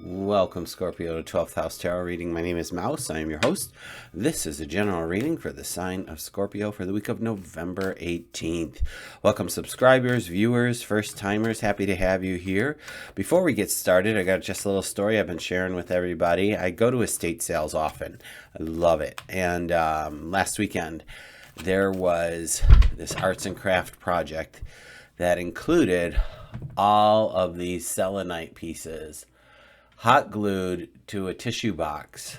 Welcome, Scorpio, to 12th House Tarot Reading. My name is Mouse. I am your host. This is a general reading for the sign of Scorpio for the week of November 18th. Welcome, subscribers, viewers, first-timers. Happy to have you here. Before we get started, I got just a little story I've been sharing with everybody. I go to estate sales often. I love it. And last weekend, there was this arts and craft project that included all of these selenite pieces hot glued to a tissue box.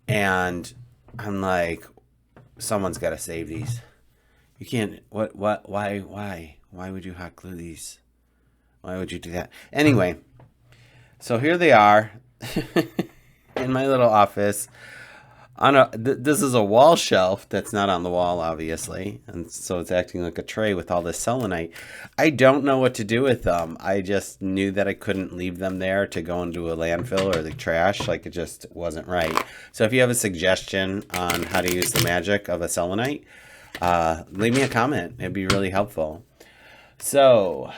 And I'm like, someone's got to save these. You can't, why would you hot glue these? Why would you do that? Anyway, so here they are in my little office. This is a wall shelf that's not on the wall, obviously, and so it's acting like a tray with all this selenite. I don't know what to do with them. I just knew that I couldn't leave them there to go into a landfill or the trash. Like, it just wasn't right. So if you have a suggestion on how to use the magic of a selenite, leave me a comment. It'd be really helpful. So,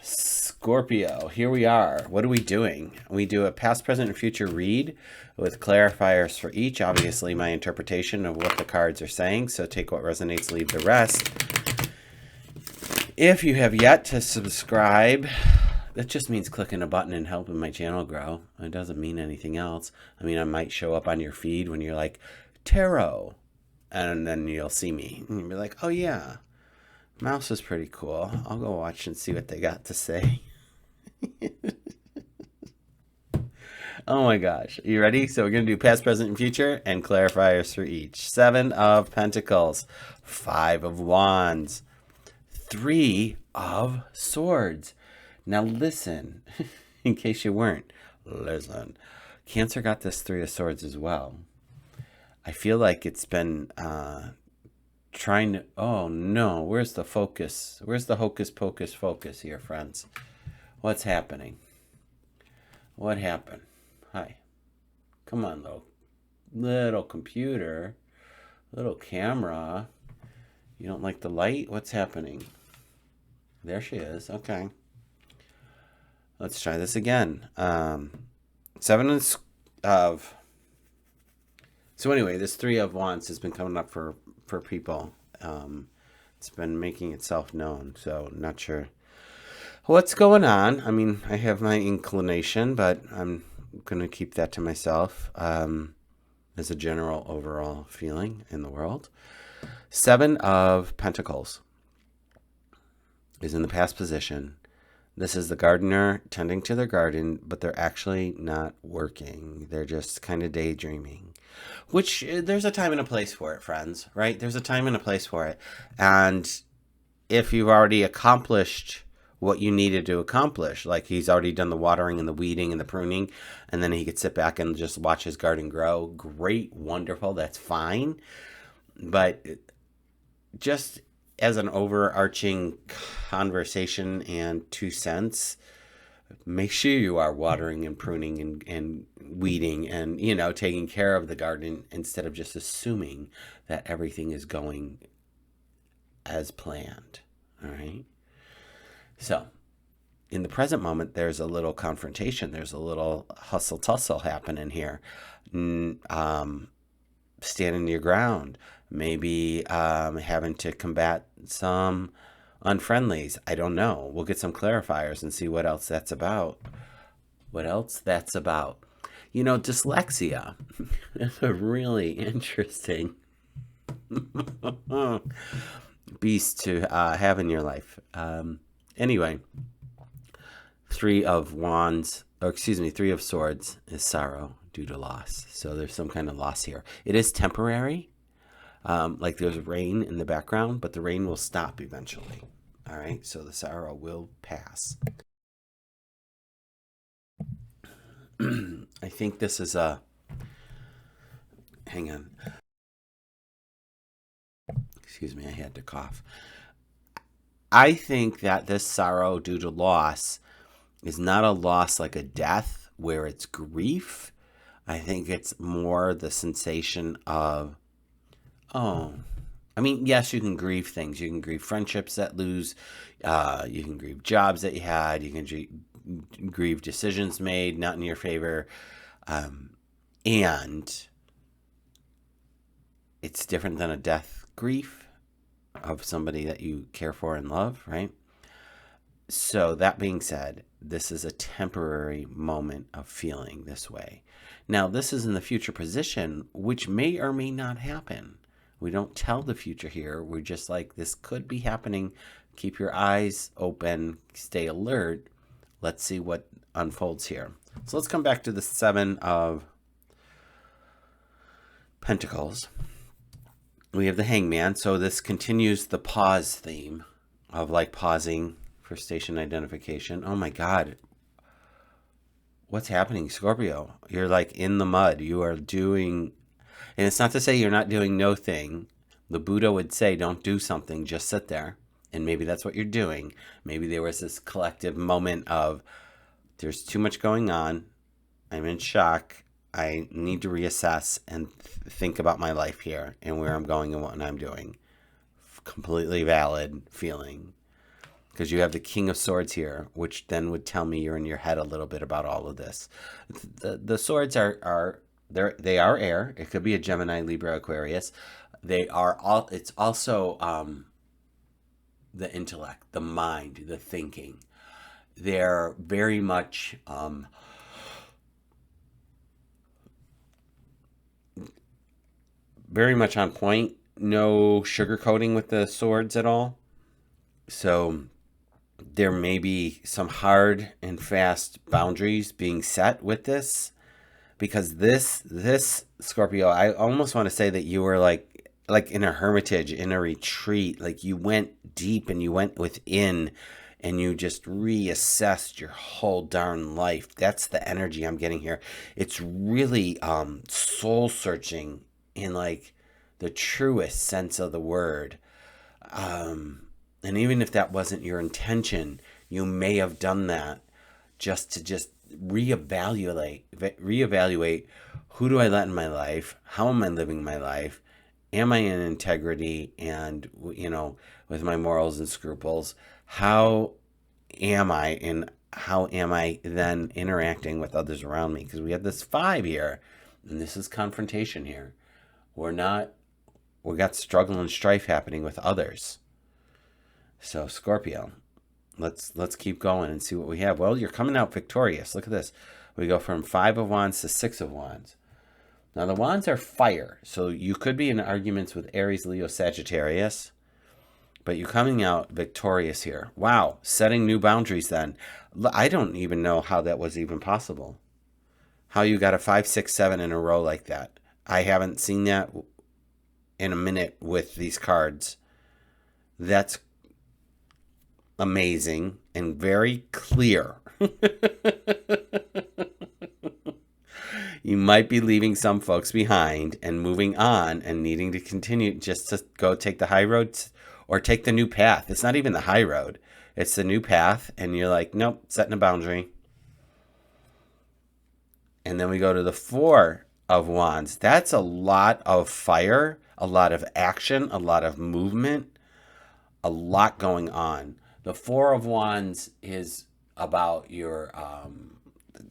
Scorpio, here we are. What are we doing? We do a past, present, and future read with clarifiers for each. Obviously, my interpretation of what the cards are saying. So take what resonates, leave the rest. If you have yet to subscribe, that just means clicking a button and helping my channel grow. It doesn't mean anything else. I mean, I might show up on your feed when you're like, tarot. And then you'll see me. And you'll be like, oh yeah, Mouse is pretty cool. I'll go watch and see what they got to say. Oh my gosh. You ready? So we're going to do past, present, and future and clarifiers for each. 7 of Pentacles, 5 of Wands, 3 of Swords. Now listen, in case you weren't. Listen. Cancer got this 3 of Swords as well. I feel like it's been trying to... Oh no, where's the focus? Where's the hocus pocus focus here, friends? What's happening? What happened? Hi. Come on, little computer, little camera. You don't like the light? What's happening? There she is. Okay. Let's try this again. 7 of... So anyway, this 3 of Wands has been coming up for people. It's been making itself known, so not sure what's going on. I mean, I have my inclination, but I'm going to keep that to myself as a general overall feeling in the world. 7 of Pentacles is in the past position. This is the gardener tending to their garden, but they're actually not working. They're just kind of daydreaming, which there's a time and a place for it, friends, right? There's a time and a place for it. And if you've already accomplished what you needed to accomplish, like he's already done the watering and the weeding and the pruning, and then he could sit back and just watch his garden grow. Great, wonderful, that's fine. But just as an overarching conversation and 2 cents, make sure you are watering and pruning and weeding and, you know, taking care of the garden instead of just assuming that everything is going as planned. All right. So in the present moment, there's a little confrontation. There's a little hustle tussle happening here. Standing your ground, maybe having to combat some unfriendlies. I don't know. We'll get some clarifiers and see what else that's about. What else that's about. You know, dyslexia is a really interesting beast to have in your life. Anyway, 3 of Wands, or excuse me, 3 of Swords is sorrow due to loss. So there's some kind of loss here. It is temporary. Like there's rain in the background, but the rain will stop eventually. All right, so the sorrow will pass. I think this is a... Hang on. Excuse me, I had to cough. I think that this sorrow due to loss is not a loss like a death where it's grief. I think it's more the sensation of, oh, I mean, yes, you can grieve things. You can grieve friendships that lose. You can grieve jobs that you had. You can grieve decisions made not in your favor, and it's different than a death grief of somebody that you care for and love, right? So that being said, this is a temporary moment of feeling this way. Now, this is in the future position, which may or may not happen. We don't tell the future here. We're just like, this could be happening. Keep your eyes open, stay alert. Let's see what unfolds here. So let's come back to the 7 of Pentacles. We have the Hangman. So this continues the pause theme of like pausing for station identification. Oh my God. What's happening, Scorpio? You're like in the mud. You are doing, and it's not to say you're not doing no thing. The Buddha would say, don't do something, just sit there. And maybe that's what you're doing. Maybe there was this collective moment of, there's too much going on. I'm in shock. I need to reassess and think about my life here and where I'm going and what I'm doing. Completely valid feeling. Because you have the King of Swords here, which then would tell me you're in your head a little bit about all of this. The swords they are air. It could be a Gemini, Libra, Aquarius. It's also the intellect, the mind, the thinking. They're very much on point. No sugarcoating with the swords at all. So there may be some hard and fast boundaries being set with this, because this Scorpio, I almost want to say that you were like in a hermitage, in a retreat, like you went deep and you went within and you just reassessed your whole darn life. That's the energy I'm getting here. It's really soul searching in like the truest sense of the word. And even if that wasn't your intention, you may have done that just to reevaluate who do I let in my life? How am I living my life? Am I in integrity and, with my morals and scruples? How am I, and how am I then interacting with others around me? Because we have this 5 here, and this is confrontation here. We got struggle and strife happening with others. So Scorpio, let's keep going and see what we have. Well, you're coming out victorious. Look at this. We go from 5 of Wands to 6 of Wands. Now the Wands are fire, so you could be in arguments with Aries, Leo, Sagittarius, but you're coming out victorious here. Wow, setting new boundaries then. I don't even know how that was even possible. How you got a 5, 6, 7 in a row like that. I haven't seen that in a minute with these cards. That's amazing and very clear. You might be leaving some folks behind and moving on and needing to continue just to go take the high road or take the new path. It's not even the high road. It's the new path. And you're like, nope, setting a boundary. And then we go to the 4 of Wands. That's a lot of fire, a lot of action, a lot of movement, a lot going on. The 4 of Wands is about your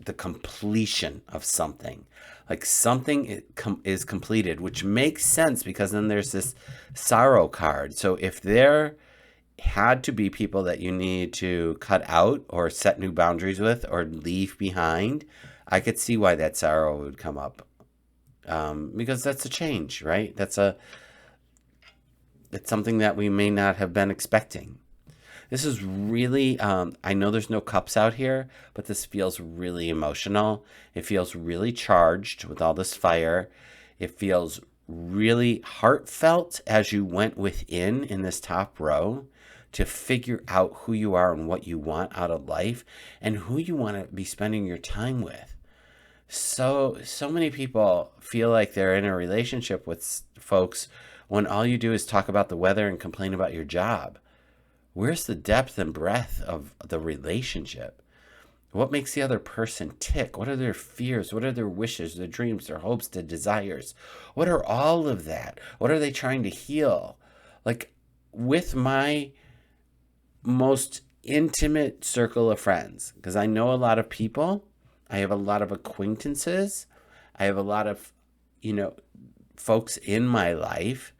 the completion of something. Like something is completed, which makes sense because then there's this sorrow card. So if there had to be people that you need to cut out or set new boundaries with or leave behind, I could see why that sorrow would come up. Because that's a change, right? It's something that we may not have been expecting. This is really, I know there's no cups out here, but this feels really emotional. It feels really charged with all this fire. It feels really heartfelt as you went within in this top row to figure out who you are and what you want out of life and who you want to be spending your time with. So many people feel like they're in a relationship with folks when all you do is talk about the weather and complain about your job. Where's the depth and breadth of the relationship? What makes the other person tick? What are their fears? What are their wishes, their dreams, their hopes, their desires? What are all of that? What are they trying to heal? Like with my most intimate circle of friends, because I know a lot of people. I have a lot of acquaintances. I have a lot of, folks in my life.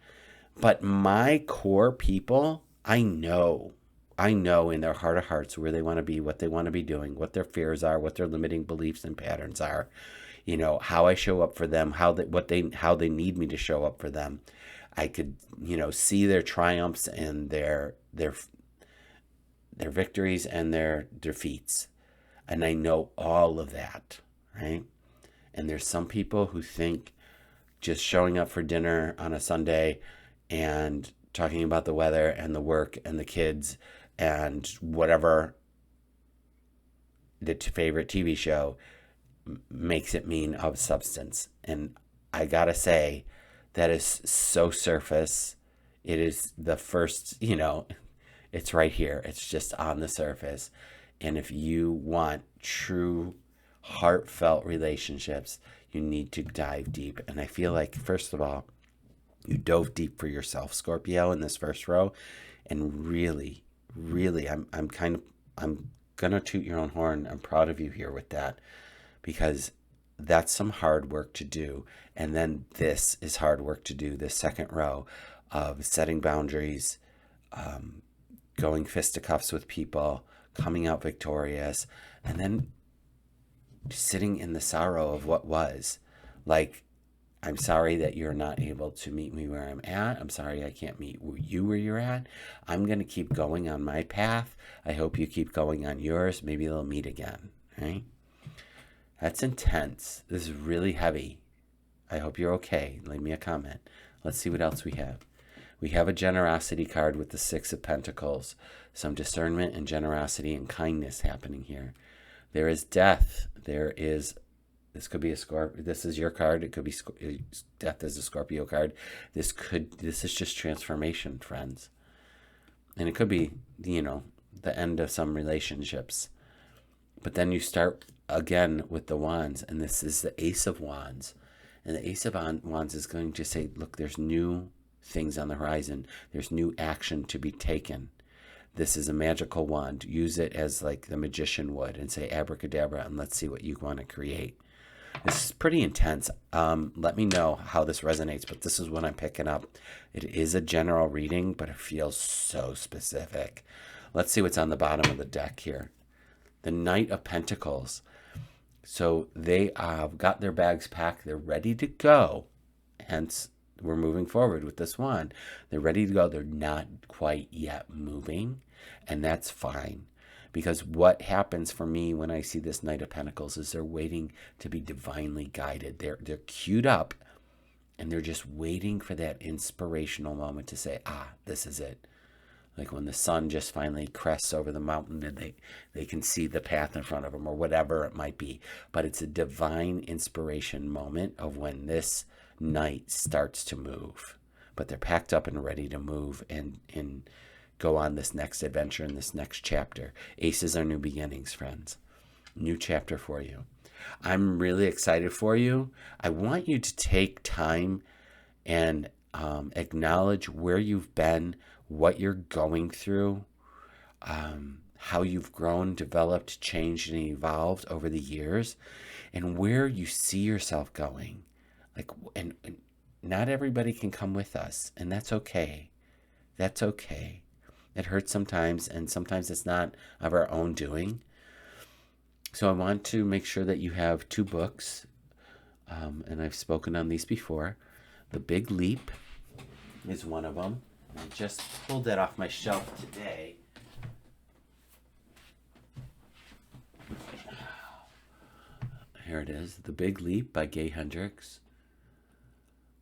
But my core people, I know in their heart of hearts where they want to be, what they want to be doing, what their fears are, what their limiting beliefs and patterns are, how I show up for them, how they need me to show up for them. I could, see their triumphs and their victories and their defeats. And I know all of that, right? And there's some people who think just showing up for dinner on a Sunday and talking about the weather and the work and the kids and whatever the favorite TV show makes it mean of substance. And I gotta say, that is so surface. It is the first, it's right here. It's just on the surface. And if you want true heartfelt relationships, you need to dive deep. And I feel like, first of all, you dove deep for yourself, Scorpio, in this first row. And really, I'm gonna toot your own horn. I'm proud of you here with that, because that's some hard work to do. And then this is hard work to do, this second row of setting boundaries, going fisticuffs with people, coming out victorious, and then sitting in the sorrow of what was. Like, I'm sorry that you're not able to meet me where I'm at. I'm sorry I can't meet you where you're at. I'm going to keep going on my path. I hope you keep going on yours. Maybe they'll meet again, right? That's intense. This is really heavy. I hope you're okay. Leave me a comment. Let's see what else we have. We have a generosity card with the Six of Pentacles. Some discernment and generosity and kindness happening here. There is death. This could be a Scorpio. This is your card. It could be death as a Scorpio card. This is just transformation, friends. And it could be, the end of some relationships. But then you start again with the wands, and this is the Ace of Wands. And the Ace of Wands is going to say, look, there's new things on the horizon. There's new action to be taken. This is a magical wand. Use it as like the magician would and say abracadabra, and let's see what you want to create. This is pretty intense. Let me know how this resonates, but this is what I'm picking up. It is a general reading, but it feels so specific. Let's see what's on the bottom of the deck here. The Knight of Pentacles. So they have got their bags packed. They're ready to go. Hence, we're moving forward with this wand. They're ready to go. They're not quite yet moving, and that's fine. Because what happens for me when I see this Knight of Pentacles is they're waiting to be divinely guided. They're queued up, and they're just waiting for that inspirational moment to say, this is it. Like when the sun just finally crests over the mountain and they can see the path in front of them, or whatever it might be. But it's a divine inspiration moment of when this knight starts to move. But they're packed up and ready to move and go on this next adventure in this next chapter. Aces are new beginnings, friends. New chapter for you. I'm really excited for you. I want you to take time and acknowledge where you've been, what you're going through, how you've grown, developed, changed, and evolved over the years, and where you see yourself going. Like, and not everybody can come with us, and that's okay. That's okay. It hurts sometimes, and sometimes it's not of our own doing. So I want to make sure that you have two books, and I've spoken on these before. The Big Leap is one of them. I just pulled that off my shelf today. Here it is. The Big Leap by Gay Hendricks.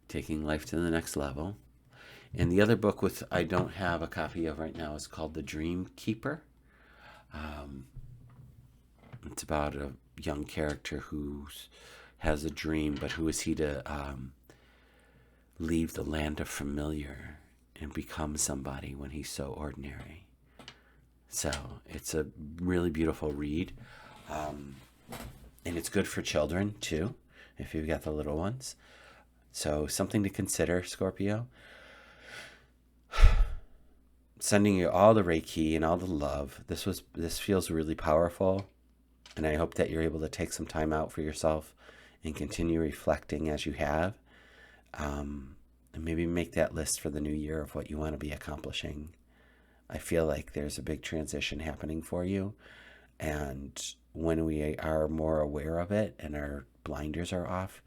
Taking life to the next level. And the other book I don't have a copy of right now is called The Dream Keeper. It's about a young character who has a dream, but who is he to leave the land of familiar and become somebody when he's so ordinary. So it's a really beautiful read. And it's good for children too, if you've got the little ones. So something to consider, Scorpio. sending you all the Reiki and all the love. This feels really powerful, and I hope that you're able to take some time out for yourself and continue reflecting as you have, and maybe make that list for the new year of what you want to be accomplishing. I feel like there's a big transition happening for you, and when we are more aware of it and our blinders are off,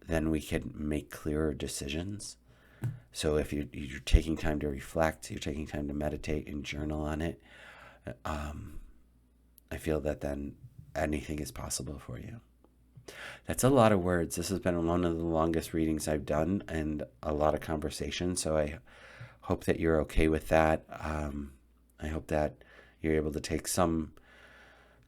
then we can make clearer decisions. So if you're taking time to reflect, you're taking time to meditate and journal on it, I feel that then anything is possible for you. That's a lot of words. This has been one of the longest readings I've done and a lot of conversation. So I hope that you're okay with that. I hope that you're able to take some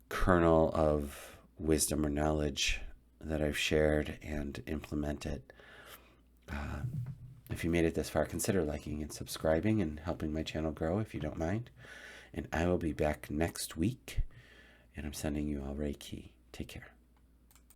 kernel of wisdom or knowledge that I've shared and implement it. If you made it this far, consider liking and subscribing and helping my channel grow if you don't mind. And I will be back next week. And I'm sending you all Reiki. Take care.